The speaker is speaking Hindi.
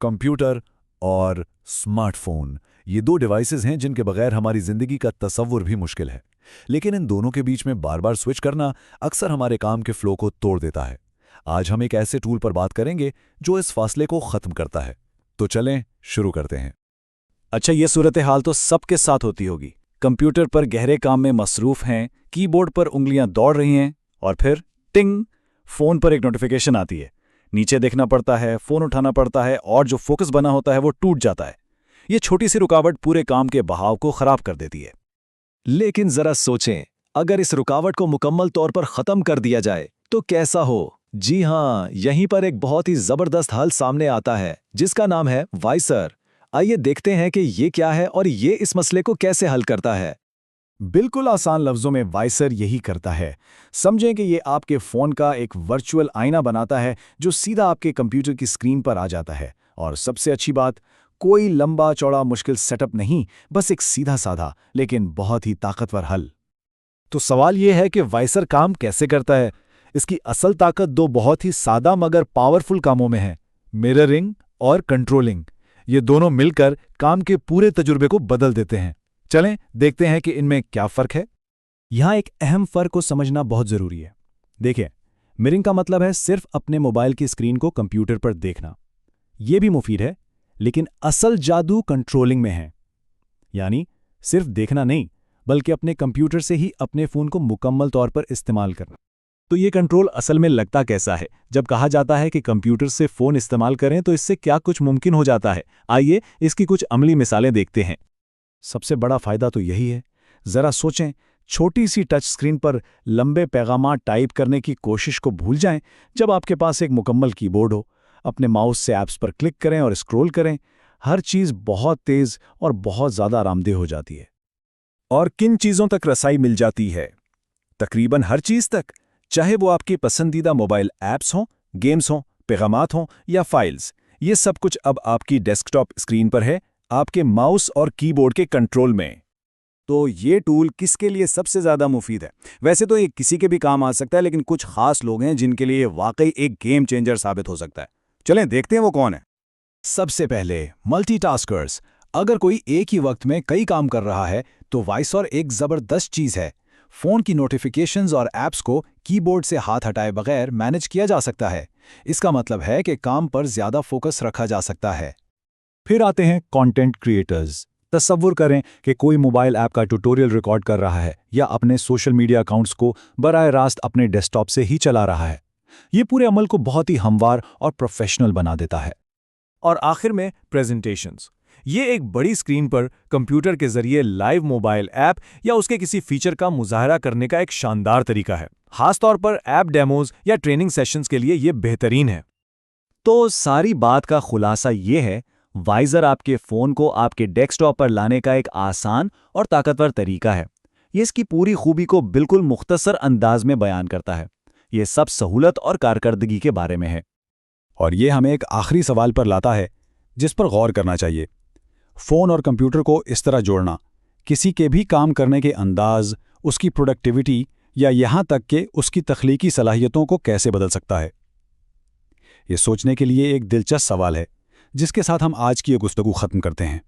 कंप्यूटर और स्मार्टफोन, ये दो डिवाइसेस हैं जिनके बगैर हमारी जिंदगी का तसव्वुर भी मुश्किल है। लेकिन इन दोनों के बीच में बार बार स्विच करना अक्सर हमारे काम के फ्लो को तोड़ देता है। आज हम एक ऐसे टूल पर बात करेंगे जो इस फासले को खत्म करता है। तो चलें शुरू करते हैं। अच्छा, ये सूरत हाल तो सबके साथ होती होगी। कंप्यूटर पर गहरे काम में मसरूफ हैं, कीबोर्ड पर उंगलियां दौड़ रही हैं और फिर टिंग, फोन पर एक नोटिफिकेशन आती है। नीचे देखना पड़ता है, फोन उठाना पड़ता है और जो फोकस बना होता है वो टूट जाता है। ये छोटी सी रुकावट पूरे काम के बहाव को खराब कर देती है। लेकिन जरा सोचें, अगर इस रुकावट को मुकम्मल तौर पर खत्म कर दिया जाए तो कैसा हो? जी हां, यहीं पर एक बहुत ही जबरदस्त हल सामने आता है जिसका नाम है वाइसर। आइए देखते हैं कि ये क्या है और ये इस मसले को कैसे हल करता है। बिल्कुल आसान लफ्जों में वाइसर यही करता है। समझें कि ये आपके फ़ोन का एक वर्चुअल आईना बनाता है जो सीधा आपके कंप्यूटर की स्क्रीन पर आ जाता है। और सबसे अच्छी बात, कोई लंबा चौड़ा मुश्किल सेटअप नहीं, बस एक सीधा साधा लेकिन बहुत ही ताकतवर हल। तो सवाल ये है कि वाइसर काम कैसे करता है। इसकी असल ताकत दो बहुत ही सादा मगर पावरफुल कामों में है: मिररिंग और कंट्रोलिंग। ये दोनों मिलकर काम के पूरे तजुर्बे को बदल देते हैं। चलें देखते हैं कि इनमें क्या फ़र्क है। यहाँ एक अहम फ़र्क को समझना बहुत ज़रूरी है। देखिए, मिररिंग का मतलब है सिर्फ अपने मोबाइल की स्क्रीन को कंप्यूटर पर देखना। ये भी मुफीद है, लेकिन असल जादू कंट्रोलिंग में है। यानी सिर्फ देखना नहीं, बल्कि अपने कंप्यूटर से ही अपने फ़ोन को मुकम्मल तौर पर इस्तेमाल करना। तो ये कंट्रोल असल में लगता कैसा है? जब कहा जाता है कि कंप्यूटर से फ़ोन इस्तेमाल करें तो इससे क्या कुछ मुमकिन हो जाता है। आइए इसकी कुछ अमली मिसालें देखते हैं। सबसे बड़ा फ़ायदा तो यही है। ज़रा सोचें, छोटी सी टच स्क्रीन पर लंबे पैगामात टाइप करने की कोशिश को भूल जाएं जब आपके पास एक मुकम्मल कीबोर्ड हो। अपने माउस से ऐप्स पर क्लिक करें और स्क्रॉल करें। हर चीज़ बहुत तेज़ और बहुत ज़्यादा आरामदेह हो जाती है। और किन चीज़ों तक रसाई मिल जाती है? तकरीबन हर चीज़ तक, चाहे वो आपकी पसंदीदा मोबाइल ऐप्स हों, गेम्स हों, पैगामात हों या फाइल्स। ये सब कुछ अब आपकी डेस्कटॉप स्क्रीन पर है, आपके माउस और कीबोर्ड के कंट्रोल में। तो ये टूल किसके लिए सबसे ज़्यादा मुफीद है? वैसे तो ये किसी के भी काम आ सकता है, लेकिन कुछ खास लोग हैं जिनके लिए ये वाकई एक गेम चेंजर साबित हो सकता है। चलें देखते हैं वो कौन है। सबसे पहले मल्टीटास्कर्स। अगर कोई एक ही वक्त में कई काम कर रहा है तो वाइसर एक ज़बरदस्त चीज़ है। फ़ोन की नोटिफिकेशंस और ऐप्स को कीबोर्ड से हाथ हटाए बगैर मैनेज किया जा सकता है। इसका मतलब है कि काम पर ज़्यादा फोकस रखा जा सकता है। फिर आते हैं कंटेंट क्रिएटर्स। तसव्वुर करें कि कोई मोबाइल ऐप का ट्यूटोरियल रिकॉर्ड कर रहा है या अपने सोशल मीडिया अकाउंट्स को बराह रास्त अपने डेस्कटॉप से ही चला रहा है। ये पूरे अमल को बहुत ही हमवार और प्रोफेशनल बना देता है। और आखिर में प्रेजेंटेशंस। ये एक बड़ी स्क्रीन पर कंप्यूटर के जरिए लाइव मोबाइल ऐप या उसके किसी फीचर का मुजाहरा करने का एक शानदार तरीका है। खासतौर पर ऐप डेमोज या ट्रेनिंग सेशंस के लिए ये बेहतरीन है। तो सारी बात का खुलासा ये है, वाइसर आपके फ़ोन को आपके डेस्कटॉप पर लाने का एक आसान और ताकतवर तरीका है। ये इसकी पूरी खूबी को बिल्कुल मुख्तसर अंदाज में बयान करता है। ये सब सहूलत और कारकर्दगी के बारे में है। और ये हमें एक आखिरी सवाल पर लाता है जिस पर गौर करना चाहिए। फ़ोन और कंप्यूटर को इस तरह जोड़ना किसी के भी काम करने के अंदाज, उसकी प्रोडक्टिविटी या यहाँ तक कि उसकी तख्लीकी सलाहियतों को कैसे बदल सकता है? ये सोचने के लिए एक दिलचस्प सवाल है जिसके साथ हम आज की ये गुफ्तगू ख़त्म करते हैं।